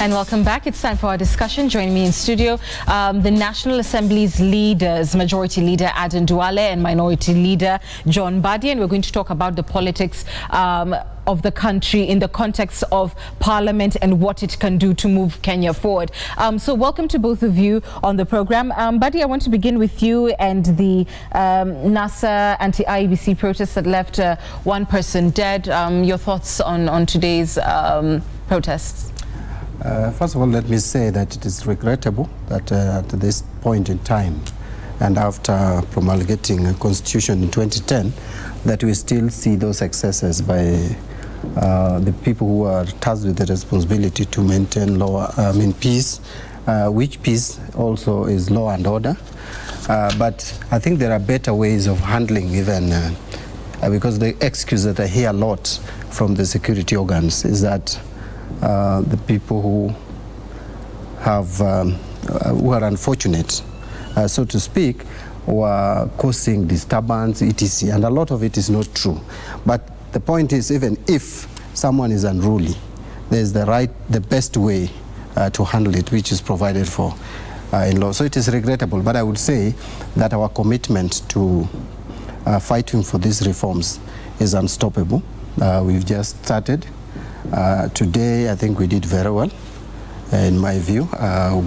And welcome back. It's time for our discussion. Joining me in studio, the National Assembly's leaders, Majority Leader Aden Duale and Minority Leader John Mbadi. And we're going to talk about the politics of the country in the context of Parliament and what it can do to move Kenya forward. So welcome to both of you on the program. Mbadi, I want to begin with you and the NASA anti-IEBC protests that left one person dead. Your thoughts on today's protests? First of all, let me say that it is regrettable that at this point in time, and after promulgating a constitution in 2010, that we still see those excesses by the people who are tasked with the responsibility to maintain peace, which peace also is law and order. But I think there are better ways of handling even, because the excuse that I hear a lot from the security organs is that the people who are unfortunate, so to speak, were causing disturbance, etc. And a lot of it is not true. But the point is, even if someone is unruly, there's the best way to handle it, which is provided for in law. So it is regrettable, but I would say that our commitment to fighting for these reforms is unstoppable. We've just started. Today, I think we did very well. In my view,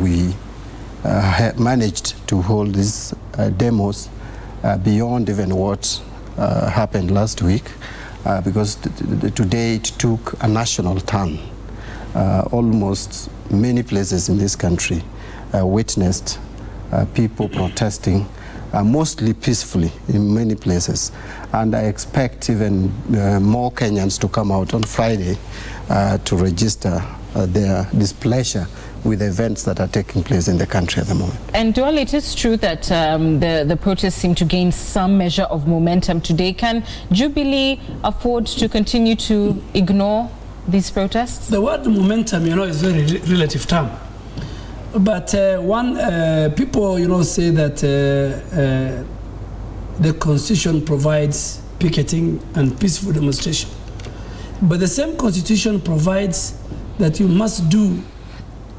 we managed to hold these demos beyond even what happened last week, because today it took a national turn. Almost many places in this country witnessed people protesting, mostly peacefully in many places. And I expect even more Kenyans to come out on Friday to register their displeasure with events that are taking place in the country at the moment. And Duale, it is true that the protests seem to gain some measure of momentum today. Can Jubilee afford to continue to ignore these protests? The word momentum, is a very relative term. But people, say that the Constitution provides picketing and peaceful demonstration. But the same Constitution provides that you must do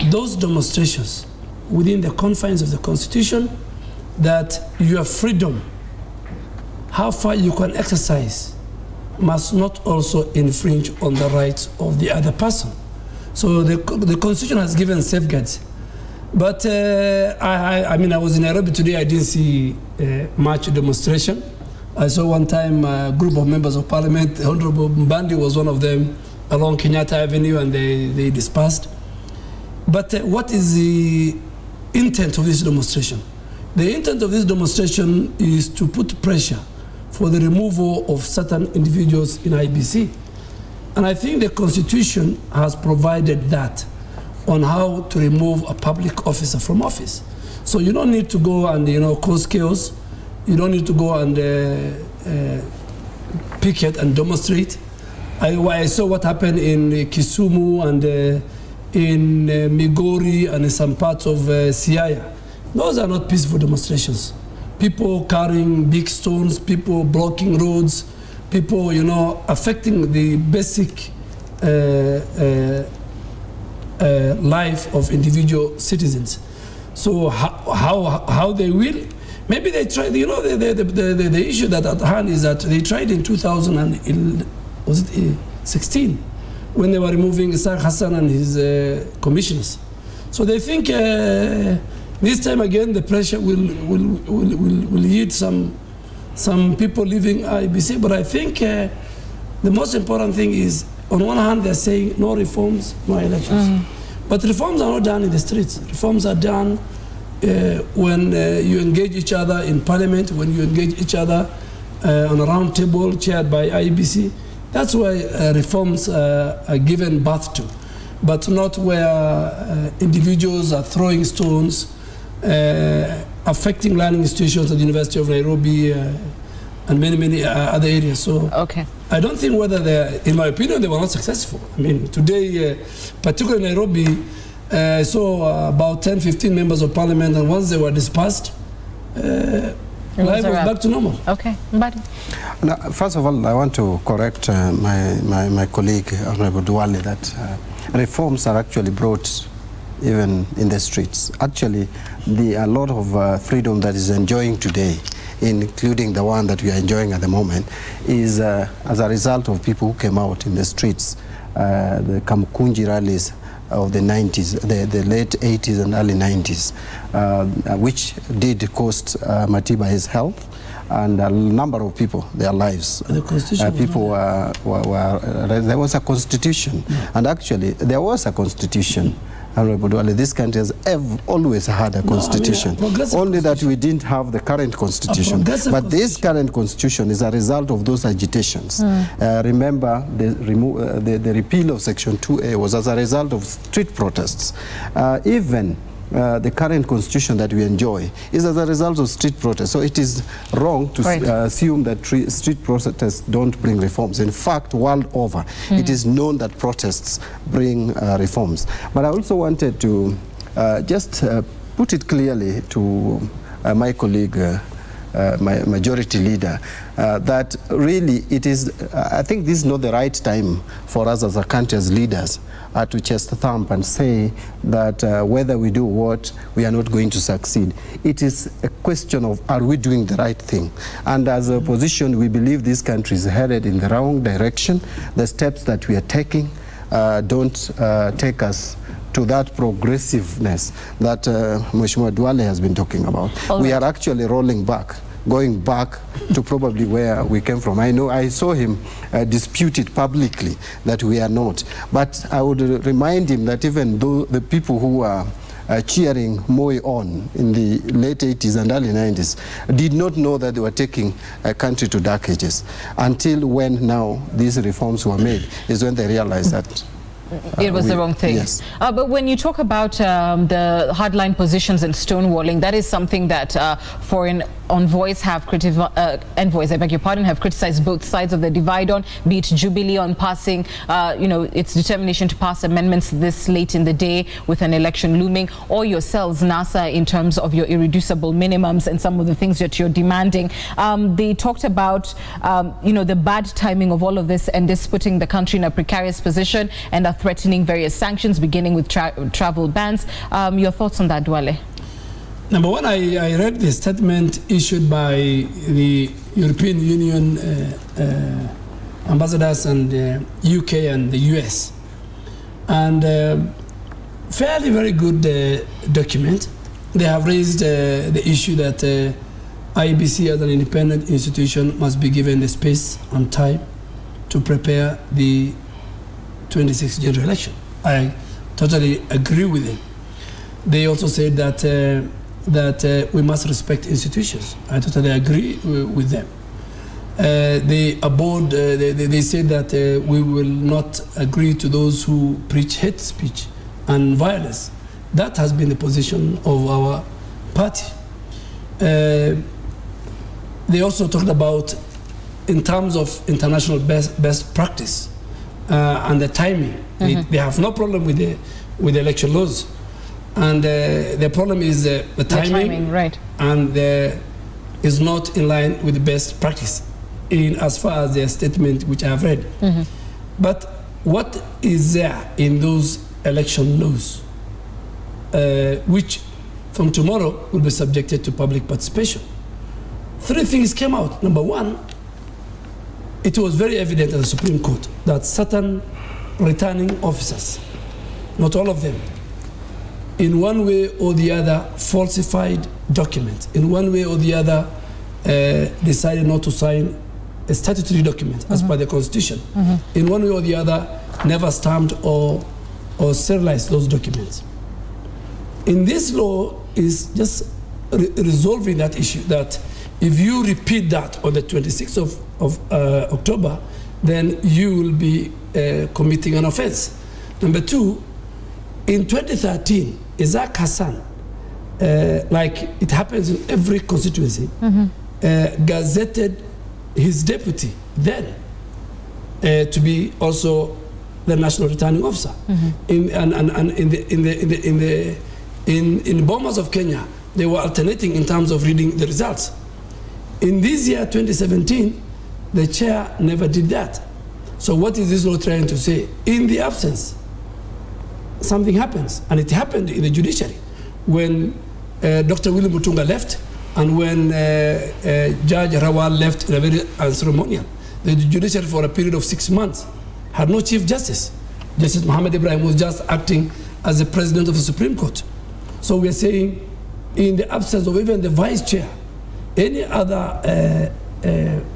those demonstrations within the confines of the Constitution, that your freedom, how far you can exercise, must not also infringe on the rights of the other person. So the Constitution has given safeguards. But I was in Nairobi today. I didn't see much demonstration. I saw one time a group of members of Parliament. Honorable Mbadi was one of them, along Kenyatta Avenue, and they dispersed. But what is the intent of this demonstration? The intent of this demonstration is to put pressure for the removal of certain individuals in IEBC. And I think the Constitution has provided that on how to remove a public officer from office. So you don't need to go and cause chaos. You don't need to go and picket and demonstrate. I saw what happened in Kisumu and in Migori and in some parts of Siaya. Those are not peaceful demonstrations. People carrying big stones, people blocking roads, people affecting the basic life of individual citizens. So how they will? Maybe they tried. The issue that at hand is that they tried in 2016 when they were removing Isaac Hassan and his commissioners. So they think this time again the pressure will yield some people leaving IEBC. But I think the most important thing is, on one hand, they're saying no reforms, no elections. But reforms are not done in the streets. Reforms are done when you engage each other in Parliament, when you engage each other on a round table chaired by IEBC. That's where reforms are given birth to, but not where individuals are throwing stones, affecting learning institutions at the University of Nairobi, and many other areas. So I don't think whether in my opinion, they were not successful. I mean, today, particularly in Nairobi, I saw about 10-15 members of Parliament, and once they were dispersed, life was back to normal. Okay, Mbadi. Now, first of all, I want to correct my colleague, Honorable Duale, that reforms are actually brought even in the streets. Actually, a lot of freedom that is enjoying today, including the one that we are enjoying at the moment, is as a result of people who came out in the streets, the Kamukunji rallies of the 90s, the late 80s and early 90s, which did cost Matiba his health and a number of people their lives. The constitution people there was a constitution, and actually there was a constitution. Honorable Duale, this country has always had a constitution, only that we didn't have the current constitution. But this current constitution is a result of those agitations. Remember, the repeal of Section 2A was as a result of street protests. Even the current constitution that we enjoy is as a result of street protests. So it is wrong to assume that street protests don't bring reforms. In fact, world over, it is known that protests bring reforms. But I also wanted to just put it clearly to my colleague, my majority leader, that really it is, I think this is not the right time for us as a country, as leaders, to chest thump and say that whether we do what, we are not going to succeed. It is a question of, are we doing the right thing? And as a opposition, we believe this country is headed in the wrong direction. The steps that we are taking don't take us to that progressiveness that Mheshimiwa Duale has been talking about. We are actually rolling back, going back to probably where we came from. I know I saw him dispute it publicly that we are not. But I would remind him that even though the people who are cheering Moi on in the late 80s and early 90s did not know that they were taking a country to dark ages, until when now these reforms were made is when they realized that it was the wrong thing. Yes. But when you talk about the hardline positions and stonewalling, that is something that foreign envoys have envoys, I beg your pardon, have criticized both sides of the divide on, be it Jubilee on passing, you know, its determination to pass amendments this late in the day with an election looming, or yourselves, NASA, in terms of your irreducible minimums and some of the things that you're demanding. They talked about, you know, the bad timing of all of this and this putting the country in a precarious position and are threatening various sanctions, beginning with travel bans. Your thoughts on that, Duale? Number one, I read the statement issued by the European Union ambassadors and UK and the US. And fairly very good document. They have raised the issue that IEBC as an independent institution must be given the space and time to prepare the 26th general election. I totally agree with them. They also said that we must respect institutions. I totally agree with them. They said that we will not agree to those who preach hate speech and violence. That has been the position of our party. They also talked about, in terms of international best practice and the timing. They have no problem with the election laws. And the problem is the timing, right? And is not in line with the best practice in as far as their statement, which I have read. But what is there in those election laws, which from tomorrow will be subjected to public participation? 3 things came out. Number one, it was very evident at the Supreme Court that certain returning officers, not all of them, in one way or the other falsified documents, in one way or the other decided not to sign a statutory document as per the Constitution, in one way or the other never stamped or serialized those documents. In this law is just resolving that issue, that if you repeat that on the 26th of October, then you will be committing an offense. Number two, in 2013, Isaac Hassan, like it happens in every constituency, gazetted his deputy then to be also the national returning officer. In Bomas of Kenya, they were alternating in terms of reading the results. In this year, 2017, the chair never did that. So what is this law trying to say? In the absence something happens. And it happened in the judiciary when Dr. William Mutunga left and when Judge Rawal left in a very unceremonial. The judiciary for a period of 6 months had no Chief Justice. Justice Muhammad Ibrahim was just acting as the President of the Supreme Court. So we are saying, in the absence of even the Vice Chair, any other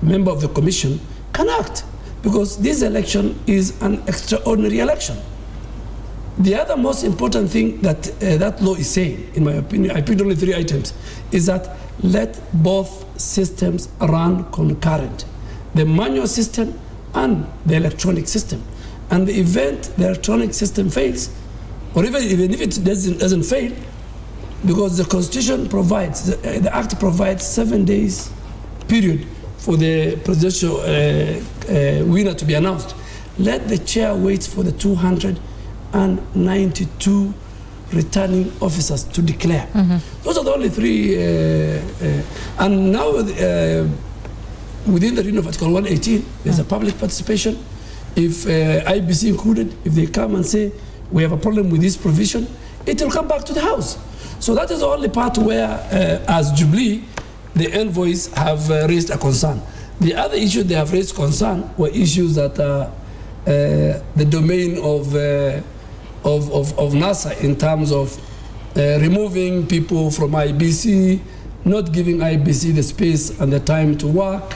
member of the Commission can act, because this election is an extraordinary election. The other most important thing that that law is saying, in my opinion, I picked only 3 items, is that let both systems run concurrent, the manual system and the electronic system. And the event the electronic system fails, or even if it doesn't fail, because the Constitution provides, the Act provides 7 days period for the presidential winner to be announced. Let the chair wait for the 292 returning officers to declare. Those are the only 3. And now within the reading of Article 118, there's a public participation. If IBC included, if they come and say, we have a problem with this provision, it will come back to the House. So that is the only part where, as Jubilee, the envoys have raised a concern. The other issue they have raised concern were issues that are the domain of NASA in terms of removing people from IBC, not giving IBC the space and the time to work,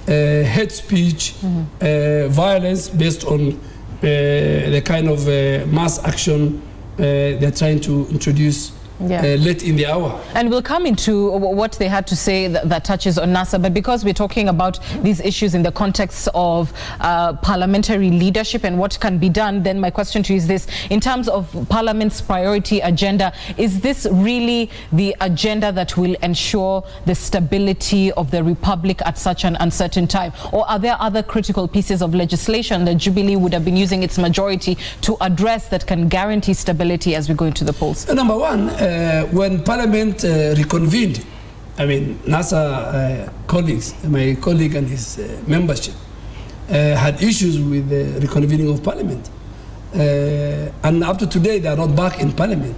hate speech, violence based on the kind of mass action they're trying to introduce late in the hour. And we'll come into what they had to say that touches on NASA, but because we're talking about these issues in the context of parliamentary leadership and what can be done, then my question to you is this: in terms of Parliament's priority agenda, is this really the agenda that will ensure the stability of the Republic at such an uncertain time? Or are there other critical pieces of legislation that Jubilee would have been using its majority to address that can guarantee stability as we go into the polls? Number one, when Parliament reconvened, I mean, NASA colleagues, my colleague and his membership, had issues with the reconvening of Parliament. And up to today, they are not back in Parliament.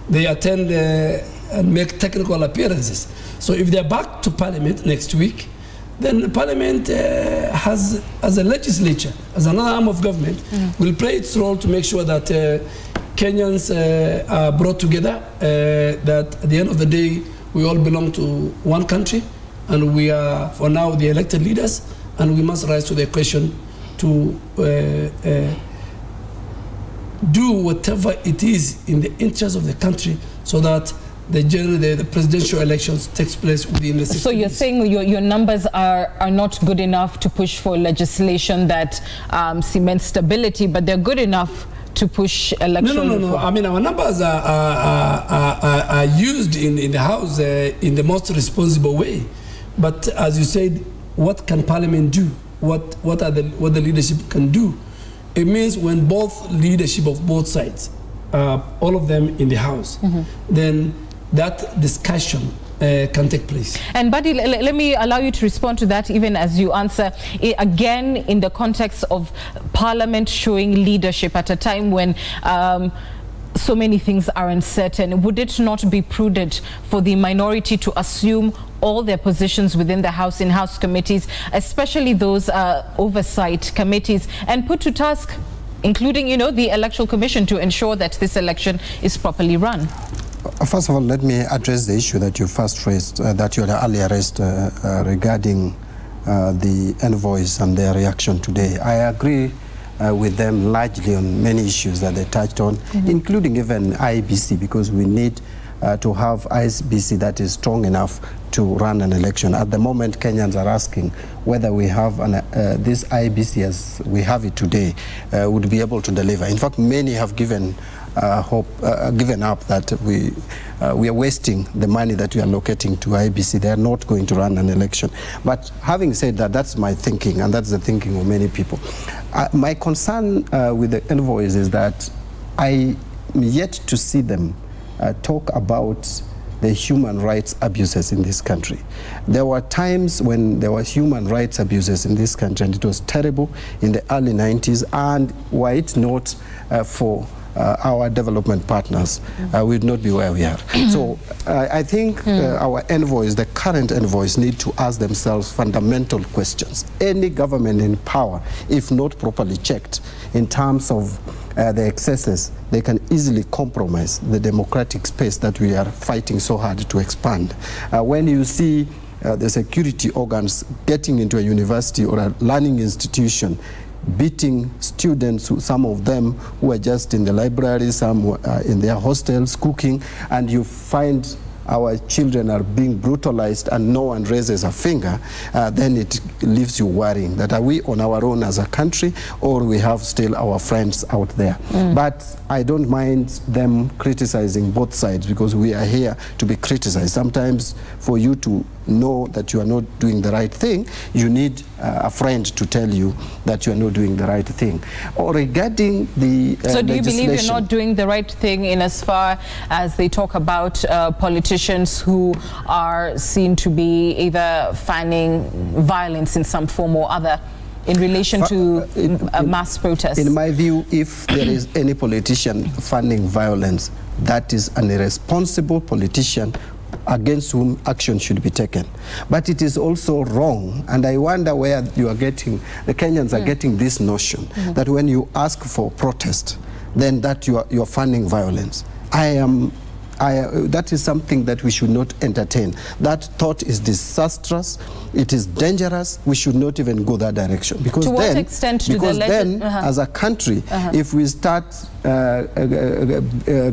They attend and make technical appearances. So if they're back to Parliament next week, then Parliament has, as a legislature, as another arm of government, will play its role to make sure that Kenyans are brought together, that at the end of the day, we all belong to one country, and we are, for now, the elected leaders, and we must rise to the question to do whatever it is in the interest of the country so that the presidential elections takes place within the 6 So you're saying your numbers are not good enough to push for legislation that cements stability, but they're good enough to push election reform? No. I mean, our numbers are used in the House in the most responsible way. But as you said, what can Parliament do? What the leadership can do? It means when both leadership of both sides, all of them in the House, then that discussion can take place. And Buddy, let me allow you to respond to that even as you answer. Again, in the context of Parliament showing leadership at a time when so many things are uncertain, would it not be prudent for the minority to assume all their positions within the House in House committees, especially those oversight committees, and put to task, including, you know, the Electoral Commission, to ensure that this election is properly run? First of all, let me address the issue that you first raised, that you had earlier raised regarding the envoys and their reaction today. I agree with them largely on many issues that they touched on, including even IBC, because we need to have IBC that is strong enough to run an election. At the moment, Kenyans are asking whether we have this IBC as we have it today would be able to deliver. In fact, many have given given up that we are wasting the money that we are allocating to IBC. They are not going to run an election. But having said that, that's my thinking, and that's the thinking of many people. My concern with the envoys is that I am yet to see them talk about the human rights abuses in this country. There were times when there was human rights abuses in this country, and it was terrible in the early 90s, and were it not for our development partners, we would not be where we are. So I think our envoys, the current envoys, need to ask themselves fundamental questions. Any government in power, if not properly checked in terms of the excesses, they can easily compromise the democratic space that we are fighting so hard to expand. When you see the security organs getting into a university or a learning institution, beating students, some of them who are just in the library, some in their hostels cooking, and you find our children are being brutalized and no one raises a finger, then it leaves you worrying that are we on our own as a country, or we have still our friends out there. But I don't mind them criticizing both sides, because we are here to be criticized. Sometimes for you to know that you are not doing the right thing, you need a friend to tell you that you are not doing the right thing. Or regarding the so do you believe you're not doing the right thing in as far as they talk about politicians who are seen to be either fanning violence in some form or other in relation to mass protests? In my view, if there is any politician fanning violence, that is an irresponsible politician against whom action should be taken. But it is also wrong, and I wonder where you are getting, the Kenyans are getting this notion that when you ask for protest, then that you are funding violence. That is something that we should not entertain. That thought is disastrous. It is dangerous. We should not even go that direction. Because to what extent do then, as a country, if we start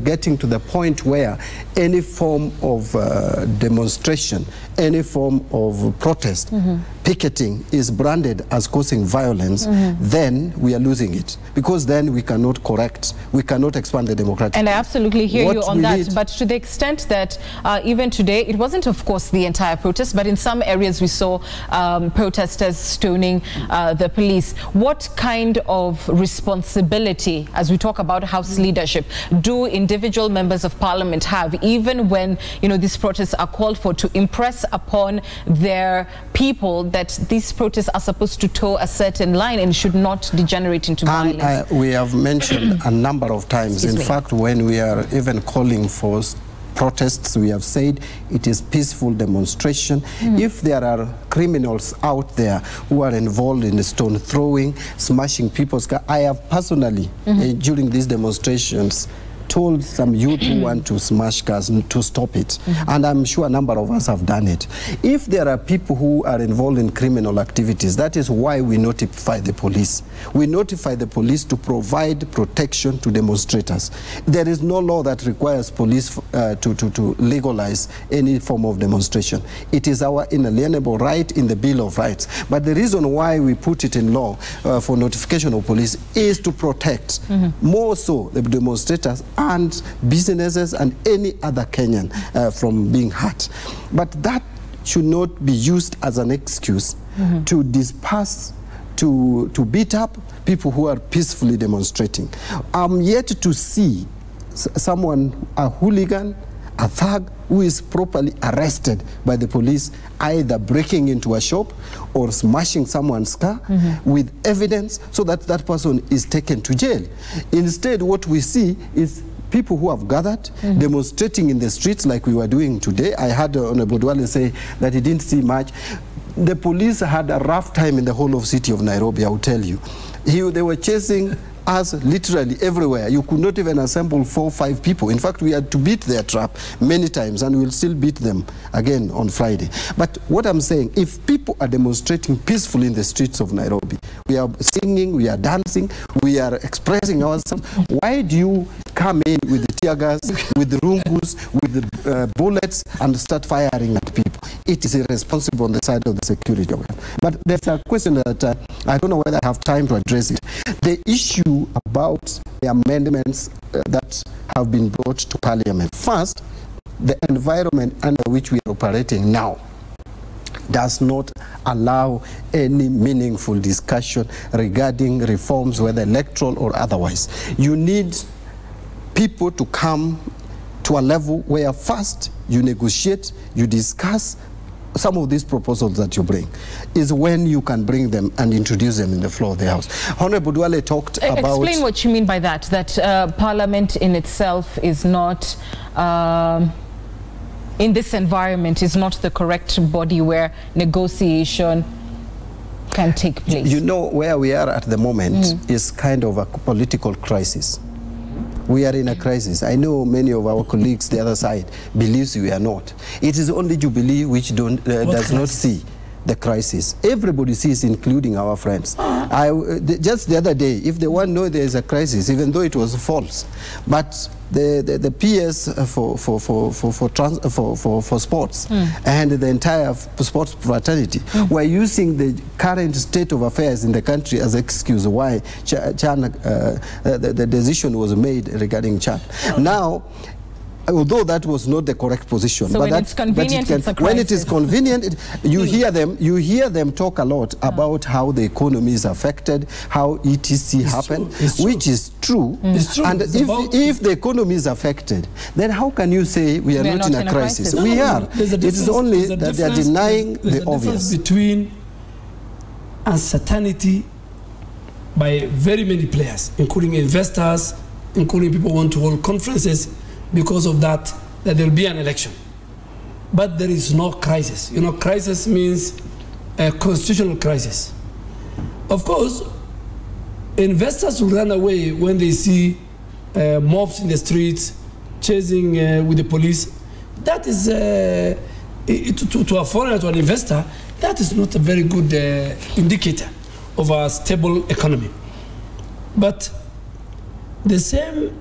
getting to the point where any form of demonstration, any form of protest, picketing is branded as causing violence, then we are losing it. Because then we cannot correct, we cannot expand the democratic. And I absolutely hear you on that. But to the extent that even today, it wasn't, of course, the entire protest, but in some areas we saw protesters stoning the police. What kind of responsibility, as we talk about House leadership, do individual members of parliament have, even when, you know, these protests are called for, to impress upon their people that these protests are supposed to toe a certain line and should not degenerate into violence? We have mentioned a number of times. In fact, when we are even calling for protests, we have said it is peaceful demonstration. If there are criminals out there who are involved in stone throwing, smashing people's cars, I have personally, during these demonstrations, told some youth who want to smash cars to stop it. And I'm sure a number of us have done it. If there are people who are involved in criminal activities, that is why we notify the police. We notify the police to provide protection to demonstrators. There is no law that requires police to legalize any form of demonstration. It is our inalienable right in the Bill of Rights. But the reason why we put it in law for notification of police is to protect more so the demonstrators and businesses and any other Kenyan from being hurt. But that should not be used as an excuse to disperse, to beat up people who are peacefully demonstrating. I'm yet to see someone, a hooligan, a thug, who is properly arrested by the police, either breaking into a shop or smashing someone's car with evidence so that that person is taken to jail. Instead, what we see is people who have gathered, demonstrating in the streets like we were doing today. I heard Honorable Duale say that he didn't see much. The police had a rough time in the whole of city of Nairobi, I will tell you. They were chasing us literally everywhere. You could not even assemble 4 or 5 people. In fact, we had to beat their trap many times, and we'll still beat them again on Friday. But what I'm saying, if people are demonstrating peacefully in the streets of Nairobi, we are singing, we are dancing, we are expressing ourselves, why do you come in with the tear gas, with the rungus, with the bullets, and start firing at people? It is irresponsible on the side of the security organ. But there's a question that I don't know whether I have time to address it. The issue about the amendments that have been brought to Parliament. First, the environment under which we are operating now does not allow any meaningful discussion regarding reforms, whether electoral or otherwise. You need people to come to a level where first you negotiate, you discuss some of these proposals that you bring is when you can bring them and introduce them in the floor of the House. Honorable Duale talked about... Explain what you mean by that, Parliament in itself is not, in this environment, is not the correct body where negotiation can take place. You know, where we are at the moment is kind of a political crisis. We are in a crisis. I know many of our colleagues, the other side, believes we are not. It is only Jubilee which does not see the crisis. Everybody sees, including our friends. Just the other day, if they want to know there is a crisis, even though it was false, but the PS for sports and the entire sports fraternity were using the current state of affairs in the country as excuse why the decision was made regarding Chad. Now, although that was not the correct position, so but when it's convenient, it's a crisis. When it is convenient, you hear them talk a lot about how the economy is affected, how ETC happened, which is true. It's true. And if the economy is affected, then how can you say we are not in a crisis? No, we are. It is only that they are denying the obvious. Between uncertainty by very many players, including investors, including people who want to hold conferences, because of that there will be an election. But there is no crisis. You know, crisis means a constitutional crisis. Of course, investors will run away when they see mobs in the streets, chasing with the police. That is, to a foreigner, to an investor, that is not a very good indicator of a stable economy. But the same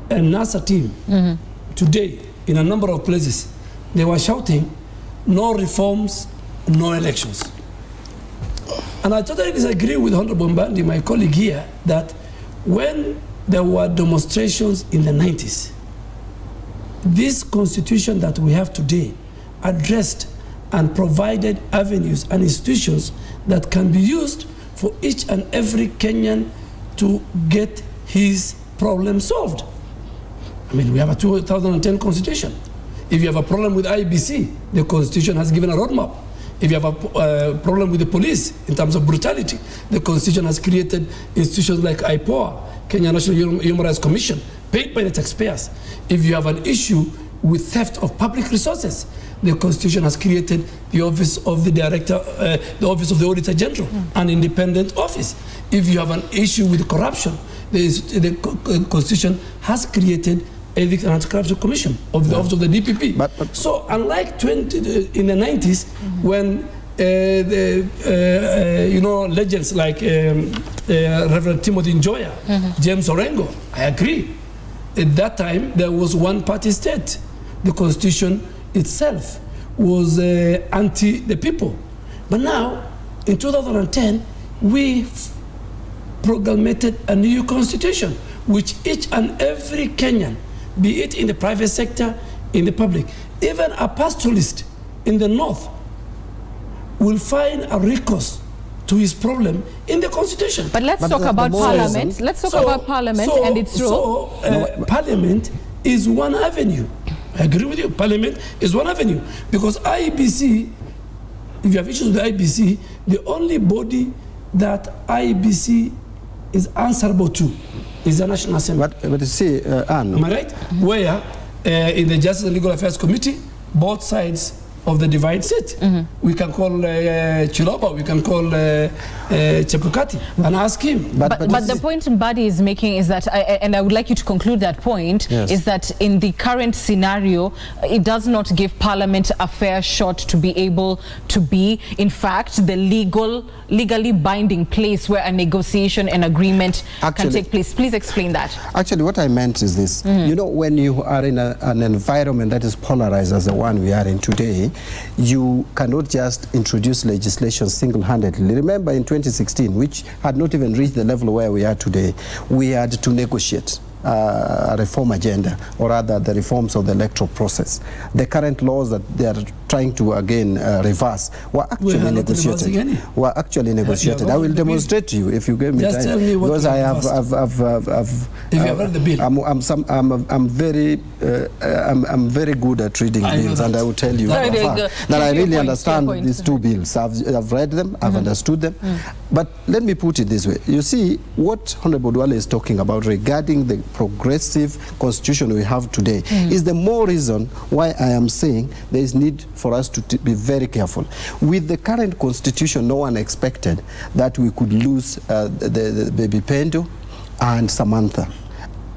NASA team today, in a number of places, they were shouting, no reforms, no elections. And I totally disagree with Honorable Mbandi, my colleague here, that when there were demonstrations in the 90s, this constitution that we have today addressed and provided avenues and institutions that can be used for each and every Kenyan to get his problem solved. I mean, we have a 2010 constitution. If you have a problem with IBC, the constitution has given a roadmap. If you have a problem with the police in terms of brutality, the constitution has created institutions like IPOA, Kenya National Human Rights Commission, paid by the taxpayers. If you have an issue with theft of public resources, the constitution has created the office of the director, the office of the Auditor General, an independent office. If you have an issue with corruption, the constitution has created Ethics and Anti-Corruption Commission of the Office of the DPP. So unlike in the 90s, when you know, legends like Reverend Timothy Njoya, James Orengo, I agree. At that time, there was one-party state. The constitution itself was anti the people. But now, in 2010, we proclamated a new constitution, which each and every Kenyan, be it in the private sector, in the public, even a pastoralist in the north, will find a recourse to his problem in the constitution. But let's talk about Parliament. Let's talk about Parliament and its role. Parliament is one avenue. I agree with you. Parliament is one avenue. Because IEBC, if you have issues with the IEBC, the only body that IEBC is answerable to is the National Assembly. But you see, Anne, am I right? Where in the Justice and Legal Affairs Committee, both sides of the divide sit. We can call Chiloba, we can call Chebukati and ask him. But the point Mbadi is making is that, and I would like you to conclude that point, is that in the current scenario, it does not give Parliament a fair shot to be able to be, in fact, the legally binding place where a negotiation and agreement can take place. Please explain that. Actually, what I meant is this. You know, when you are in an environment that is polarized as the one we are in today, you cannot just introduce legislation single-handedly. Remember in 2016, which had not even reached the level where we are today, we had to negotiate a reform agenda, or rather the reforms of the electoral process. The current laws that they are trying to again reverse were actually negotiated. Were actually negotiated. I will demonstrate to you if you give me just time. Tell me what because I have, if you have read the bill. I'm very good at reading bills, and I will tell you that I really understand these two bills. I've read them, I've understood them. But let me put it this way. You see, what Honorable Duale is talking about regarding the progressive constitution we have today is the more reason why I am saying there is need for us to be very careful. With the current constitution, no one expected that we could lose the baby Pendo and Samantha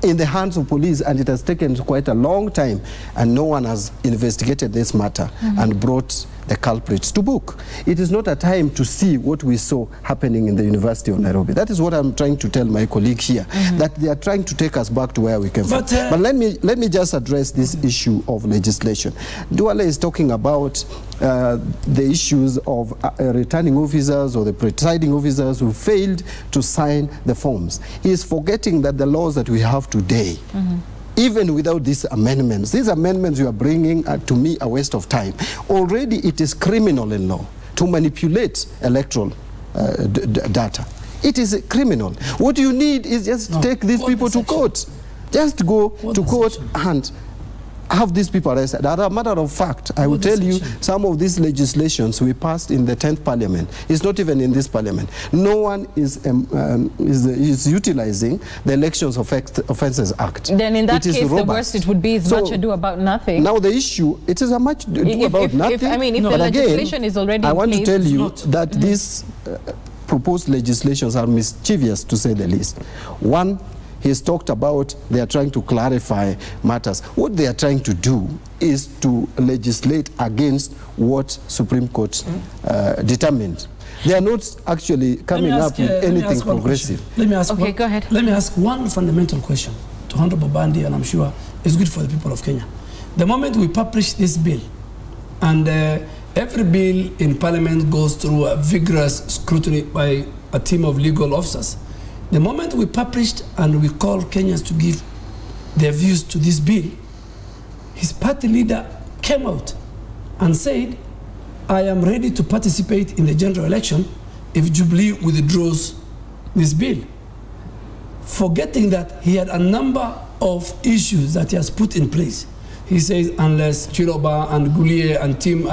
in the hands of police, and it has taken quite a long time, and no one has investigated this matter and brought the culprits to book. It is not a time to see what we saw happening in the University of Nairobi. That is what I'm trying to tell my colleague here, that they are trying to take us back to where we came from. But let me just address this issue of legislation. Duale is talking about the issues of returning officers or the presiding officers who failed to sign the forms. He is forgetting that the laws that we have today, even without these amendments you are bringing to me a waste of time. Already it is criminal in law to manipulate electoral data. It is criminal. What you need is just take these people to court. Just go to court and have these people arrested. As a matter of fact, I will tell you, some of these legislations we passed in the 10th Parliament, it's not even in this Parliament. No one is utilizing the Elections Offences Act. Then in that case, the worst it would be is much ado about nothing. Now the issue, it is a much ado about nothing. I mean, if the legislation is already in place, I want to tell you that these proposed legislations are mischievous, to say the least. One, he's talked about they are trying to clarify matters. What they are trying to do is to legislate against what Supreme Court determined. They are not actually coming up with anything progressive. Let me ask go ahead. Let me ask one fundamental question to Honorable Bandi, and I'm sure it's good for the people of Kenya. The moment we publish this bill, and every bill in Parliament goes through a vigorous scrutiny by a team of legal officers, the moment we published and we called Kenyans to give their views to this bill, his party leader came out and said, I am ready to participate in the general election if Jubilee withdraws this bill. Forgetting that he had a number of issues that he has put in place. He says, unless Chiroba and Gulie and Tim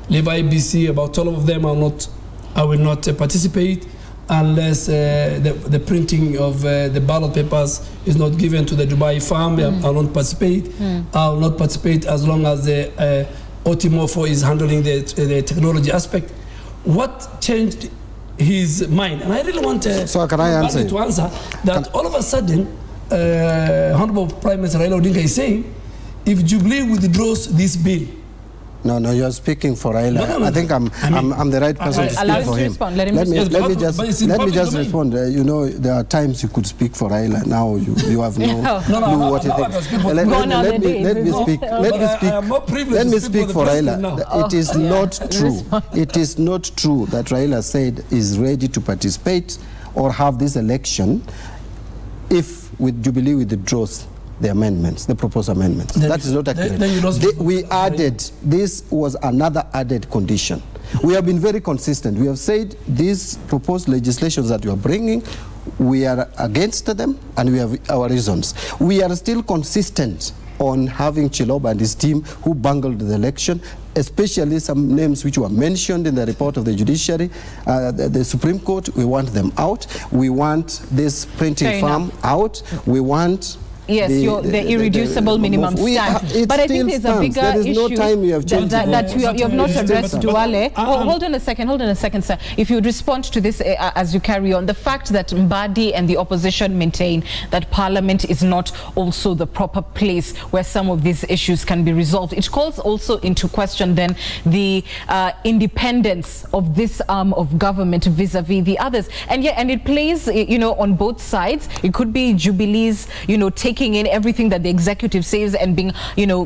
Levi BC, about all of them I will not participate. Unless the printing of the ballot papers is not given to the Dubai farm, I will not participate. I will not participate as long as the Otimofo is handling the technology aspect. What changed his mind? And I really want to answer that all of a sudden, Honorable Prime Minister Raila Odinga is saying, if Jubilee withdraws this bill, No, you are speaking for Raila. I think I'm the right person to speak for him. Let me just respond. You know, there are times you could speak for Raila. Now you have no clue what you think. Let me speak for Raila. It is not true. It is not true that Raila said is ready to participate or have this election if with Jubilee withdraws the amendments, the proposed amendments. That is not accurate. We added, this was another added condition. We have been very consistent. We have said these proposed legislations that you are bringing, we are against them and we have our reasons. We are still consistent on having Chiloba and his team who bungled the election, especially some names which were mentioned in the report of the judiciary, the Supreme Court. We want them out. We want this printing farm out. We want the irreducible minimum stand. But I think there's a bigger issue that you have not addressed, Duale. Hold on a second, sir. If you would respond to this as you carry on, the fact that Mbadi and the opposition maintain that Parliament is not also the proper place where some of these issues can be resolved. It calls also into question then the independence of this arm of government vis-a-vis the others. And it plays, on both sides. It could be Jubilee's, taking in everything that the executive says and being,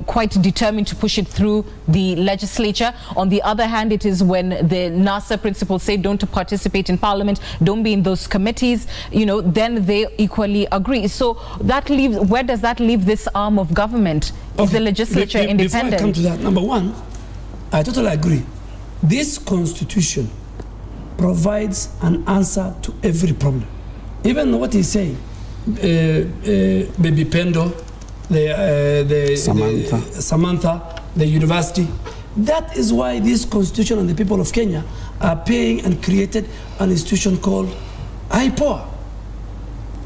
quite determined to push it through the legislature. On the other hand, it is when the NASA principals say don't participate in Parliament, don't be in those committees, then they equally agree. So that leaves, where does that leave this arm of government? Is the legislature independent? Before I come to that, number one, I totally agree. This constitution provides an answer to every problem. Even what he's saying, Baby Pendo, Samantha, the university. That is why this constitution and the people of Kenya are paying and created an institution called IPOA.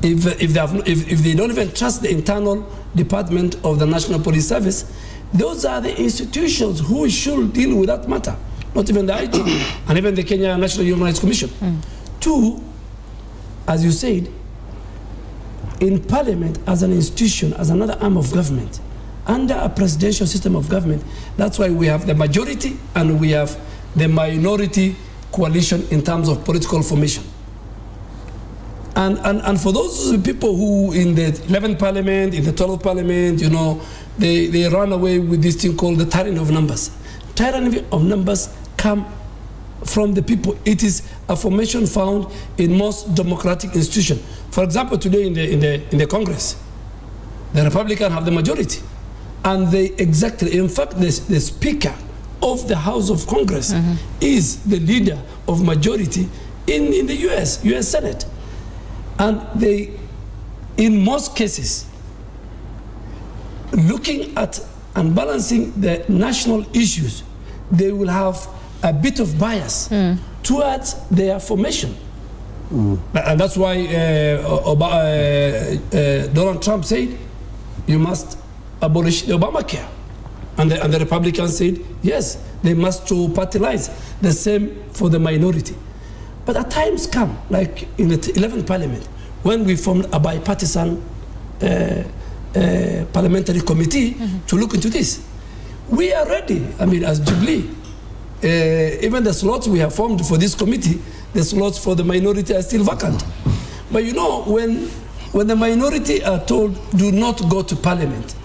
If they don't even trust the internal department of the National Police Service, those are the institutions who should deal with that matter, not even the IG and even the Kenya National Human Rights Commission. Two, as you said, in Parliament as an institution, as another arm of government, under a presidential system of government, that's why we have the majority and we have the minority coalition in terms of political formation. And for those people who in the 11th Parliament, in the 12th Parliament, you know, they run away with this thing called the tyranny of numbers. Tyranny of numbers come from the people. It is a formation found in most democratic institutions. For example, today in the Congress, the Republicans have the majority. And they exactly, in fact, the Speaker of the House of Congress is the leader of majority in the US Senate. And they, in most cases, looking at and balancing the national issues, they will have a bit of bias towards their formation. And that's why Donald Trump said, you must abolish the Obamacare. And the Republicans said, yes, they must to party lines. The same for the minority. But at times come, like in the 11th Parliament, when we formed a bipartisan parliamentary committee to look into this. We are ready, I mean, as Jubilee. Even the slots we have formed for this committee, the slots for the minority are still vacant. But you know, when the minority are told, do not go to Parliament,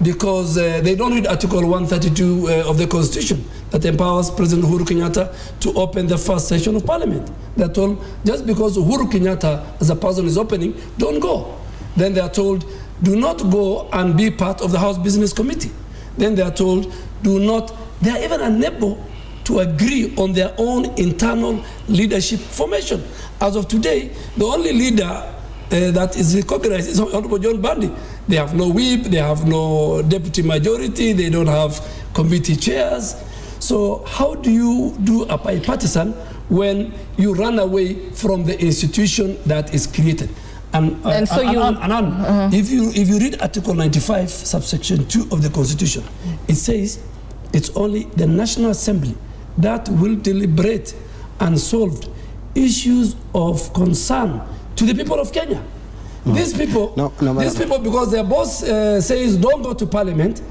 because they don't read Article 132 of the Constitution that empowers President Uhuru Kenyatta to open the first session of Parliament. They're told, just because Uhuru Kenyatta as a person is opening, don't go. Then they are told, do not go and be part of the House Business Committee. Then they are told, do not, they are even unable to agree on their own internal leadership formation. As of today, the only leader that is recognized is Honorable John Bandi. They have no whip, they have no deputy majority, they don't have committee chairs. So how do you do a bipartisan when you run away from the institution that is created? If you read Article 95, subsection 2 of the Constitution, it says it's only the National Assembly that will deliberate and solve issues of concern to the people of Kenya. These people, because their boss says don't go to Parliament,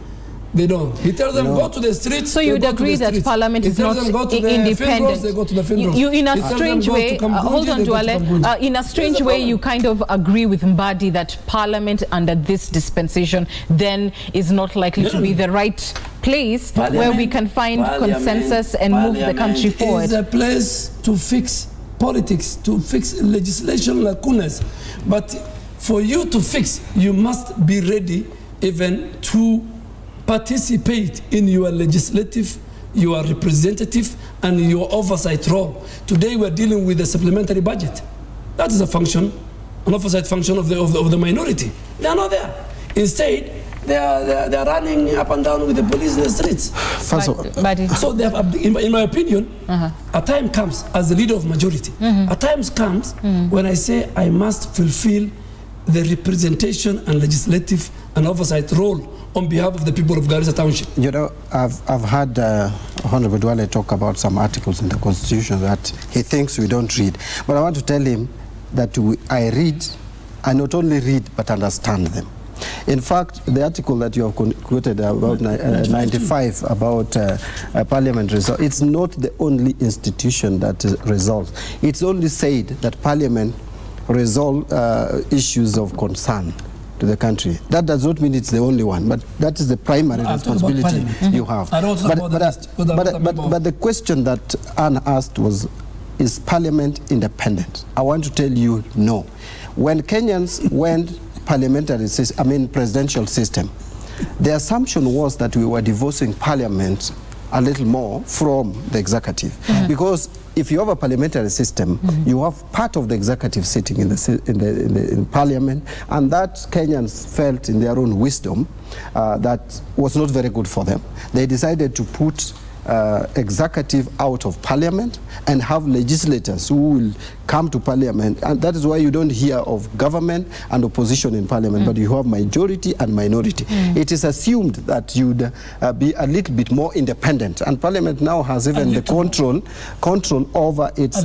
they don't. He tells them go to the streets. So you'd agree that Parliament is not independent. They go to the funerals. You, in a strange way, hold on, Duale. In a strange way, you kind of agree with Mbadi that Parliament under this dispensation then is not likely to be the right place where we can find consensus and move the country forward. It's a place to fix politics, to fix legislation lacunas. But for you to fix, you must be ready even to participate in your legislative, your representative, and your oversight role. Today we're dealing with the supplementary budget. That is a function, an oversight function of the minority. They are not there. Instead, they are running up and down with the police in the streets. So they have, in my opinion, a time comes as the leader of majority. A time comes when I say I must fulfill the representation and legislative and oversight role on behalf of the people of Garissa Township. You know, I've had Honorable Duale talk about some articles in the Constitution that he thinks we don't read. But I want to tell him that I read, I not only read, but understand them. In fact, the article that you have quoted about 95 about Parliament result, it's not the only institution that resolves. It's only said that Parliament resolve issues of concern to the country. That does not mean it's the only one, but that is the primary responsibility you have. But the question that Anne asked was, is Parliament independent? I want to tell you no. When Kenyans went presidential system, the assumption was that we were divorcing Parliament a little more from the executive. Because if you have a parliamentary system, you have part of the executive sitting in parliament, and that Kenyans felt in their own wisdom that was not very good for them. They decided to put executive out of parliament and have legislators who will come to parliament, and that is why you don't hear of government and opposition in parliament, but you have majority and minority. It is assumed that you'd be a little bit more independent, and parliament now has even the control over its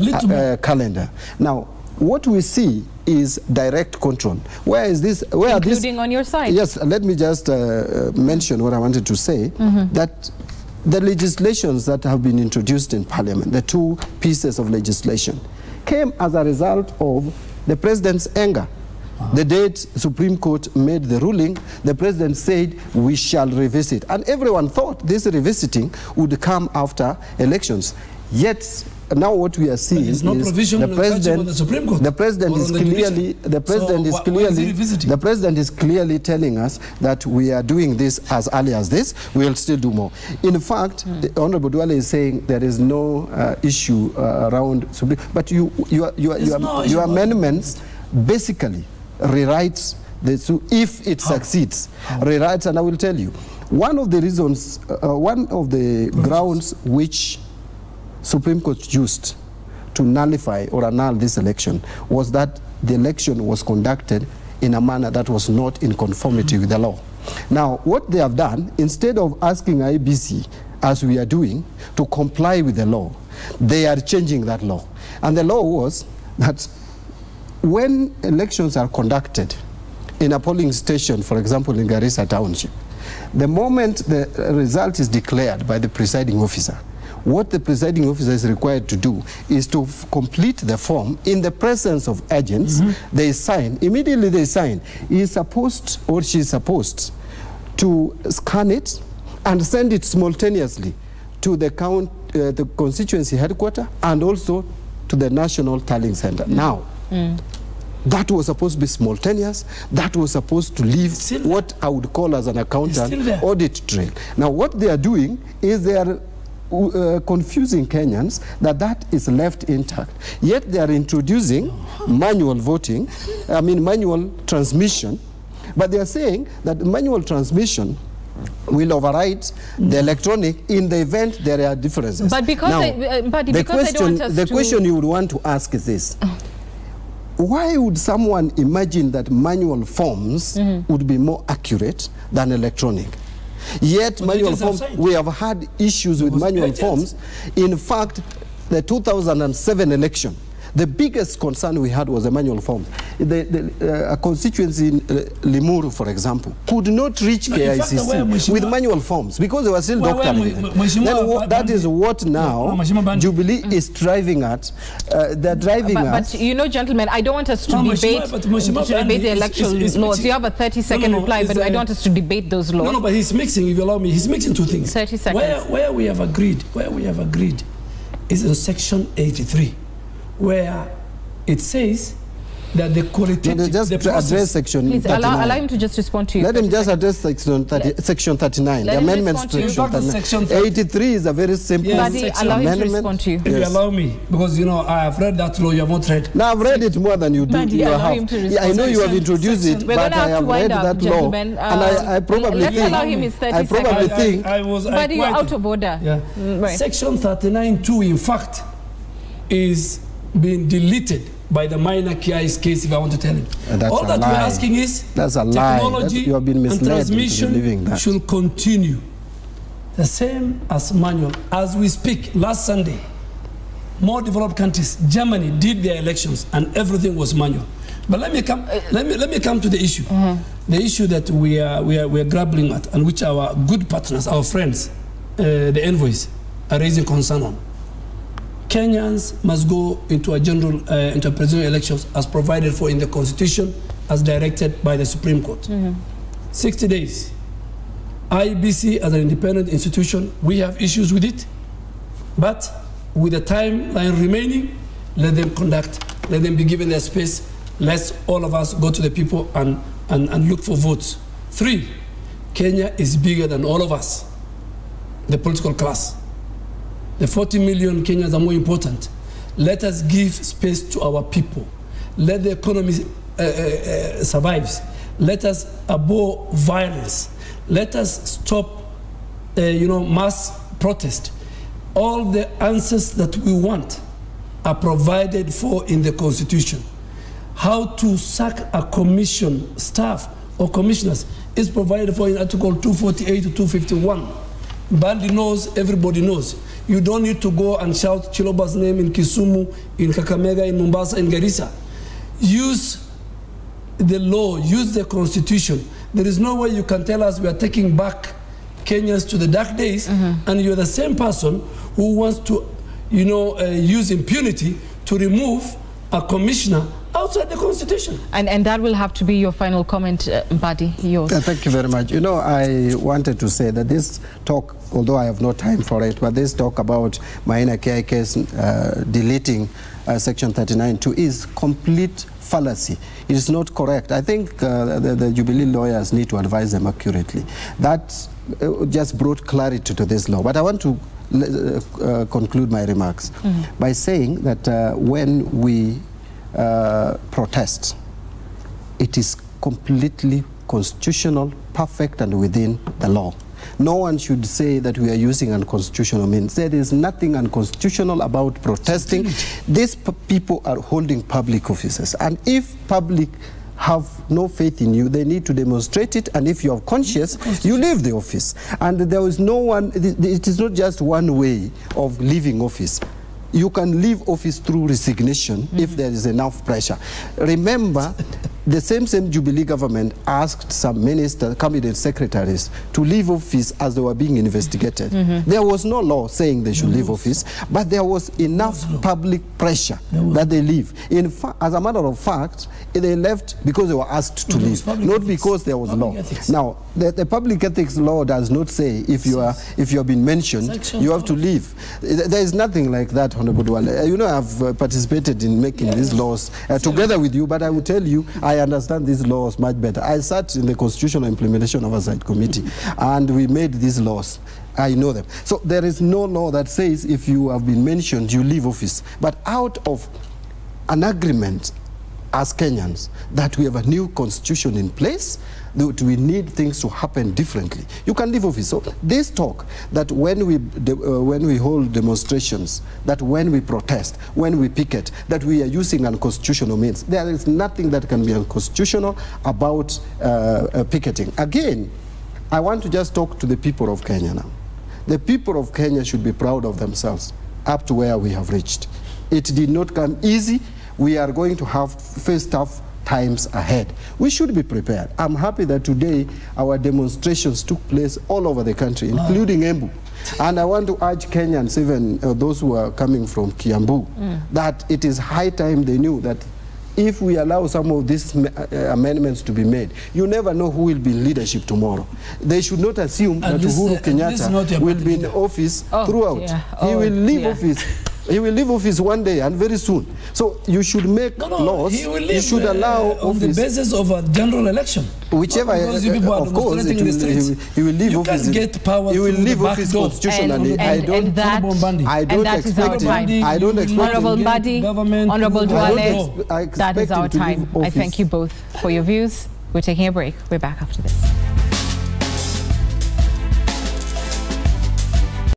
calendar. Now, what we see is direct control. Where is this? Where including on your side? Yes, let me just mention what I wanted to say, that the legislations that have been introduced in Parliament, the two pieces of legislation, came as a result of the President's anger. The date Supreme Court made the ruling, the President said we shall revisit. And everyone thought this revisiting would come after elections. Yet, now what we are seeing is the President is clearly telling us that we are doing this as early as this. We will still do more. In fact, the Honorable Duale is saying there is no issue around Supreme, but your amendments basically rewrites if it succeeds, rewrites. And I will tell you, one of the reasons, one of the grounds which Supreme Court used to nullify or annul this election was that the election was conducted in a manner that was not in conformity with the law. Now, what they have done, instead of asking IEBC, as we are doing, to comply with the law, they are changing that law. And the law was that when elections are conducted in a polling station, for example, in Garissa Township, the moment the result is declared by the presiding officer, what the presiding officer is required to do is to complete the form in the presence of agents. They sign. Immediately they sign. He is supposed, or she is supposed, to scan it and send it simultaneously to the constituency headquarters and also to the National Tallying Center. Now, that was supposed to be simultaneous. That was supposed to leave what I would call as an accountant audit trail. Now, what they are doing is they are confusing Kenyans that is left intact. Yet they are introducing manual voting, manual transmission, but they are saying that manual transmission will override the electronic in the event there are differences. But because, now, the question you would want to ask is this. Why would someone imagine that manual forms would be more accurate than electronic? Yet manual forms, we have had issues with manual forms. In fact, the 2007 election, the biggest concern we had was the manual form. A constituency in Limuru, for example, could not reach KICC with manual forms because they were still doctoring. That is what now Jubilee is driving at. They're driving us. But you know, gentlemen, I don't want us to debate the election laws. You have a 30-second reply, but I don't want us to debate those laws. No, but he's mixing, if you allow me, he's mixing two things. 30 seconds. Where we have agreed is in section 83. Where it says that the qualitative... Just address section Please 39. allow him to just respond to you. Let him just address section 39. The amendments to section 39. 83 is a very simple allow him to respond to you. If you allow me, because you know, I have read that law, you have not read. Now, I've read it more than you do. I know you have introduced it, but I have read that law. And I probably think... Let's allow him his 30 seconds. But you're out of order. Yeah. Right. Section 39(2), in fact, is being deleted by the minor KI's case, if I want to tell him. All that we're asking is technology you have been and transmission should continue. The same as manual. As we speak, last Sunday, more developed countries, Germany, did their elections and everything was manual. But let me come to the issue. The issue that we are grappling at, and which our good partners, our friends, the envoys, are raising concern on. Kenyans must go into a presidential elections as provided for in the Constitution, as directed by the Supreme Court. 60 days. IEBC as an independent institution, we have issues with it, but with the timeline remaining, let them conduct, let them be given their space. Let's all of us go to the people and look for votes. 3, Kenya is bigger than all of us, the political class. The 40 million Kenyans are more important. Let us give space to our people. Let the economy survive. Let us abhor violence. Let us stop, mass protest. All the answers that we want are provided for in the Constitution. How to sack a commission staff or commissioners is provided for in Article 248 to 251. Bandi knows, everybody knows. You don't need to go and shout Chiloba's name in Kisumu, in Kakamega, in Mombasa, in Garissa. Use the law, use the Constitution. There is no way you can tell us we are taking back Kenyans to the dark days, and you're the same person who wants to, use impunity to remove a commissioner outside the Constitution. And that will have to be your final comment, Mbadi, yours. Thank you very much. I wanted to say that this talk, although I have no time for it, but this talk about Maina Kiai case deleting Section 39(2) is complete fallacy. It is not correct. I think the Jubilee lawyers need to advise them accurately. That just brought clarity to this law. But I want to conclude my remarks by saying that when we protest, it is completely constitutional, perfect, and within the law. No one should say that we are using unconstitutional means. There is nothing unconstitutional about protesting. These people are holding public offices, and if public have no faith in you, they need to demonstrate it, and if you are conscious, you leave the office. And there is no one, it is not just one way of leaving office. You can leave office through resignation if there is enough pressure. Remember, the same Jubilee government asked some ministers, cabinet secretaries, to leave office as they were being investigated. There was no law saying they should leave office, but there was enough public pressure that they leave. In fact, as a matter of fact, they left because they were asked to leave, not because there was law. Now, the public ethics law does not say if you have been mentioned, you have to leave. There is nothing like that, Honorable Duale. I have participated in making these laws together with you, but I will tell you, I understand these laws much better. I sat in the Constitutional Implementation Oversight Committee, and we made these laws. I know them. So there is no law that says if you have been mentioned, you leave office. But out of an agreement as Kenyans that we have a new constitution in place, that we need things to happen differently, you can leave office. So this talk that when we hold demonstrations, that when we protest, when we picket, that we are using unconstitutional means, there is nothing that can be unconstitutional about picketing. Again, I want to just talk to the people of Kenya now. The people of Kenya should be proud of themselves up to where we have reached. It did not come easy. We are going to face tough times ahead. We should be prepared. I'm happy that today our demonstrations took place all over the country, including Embu. And I want to urge Kenyans, even those who are coming from Kiambu, that it is high time they knew that if we allow some of these amendments to be made, you never know who will be in leadership tomorrow. They should not assume that Uhuru Kenyatta will be in office throughout. He will leave office. He will leave office one day, and very soon. So you should make laws. He will leave, you should allow on the basis of a general election. Whichever, of course, he will leave office. You can't get power. He will leave office constitutionally. I don't expect him. Honorable Mbadi, Honorable Duale, that is our time. I thank you both for your views. We're taking a break. We're back after this.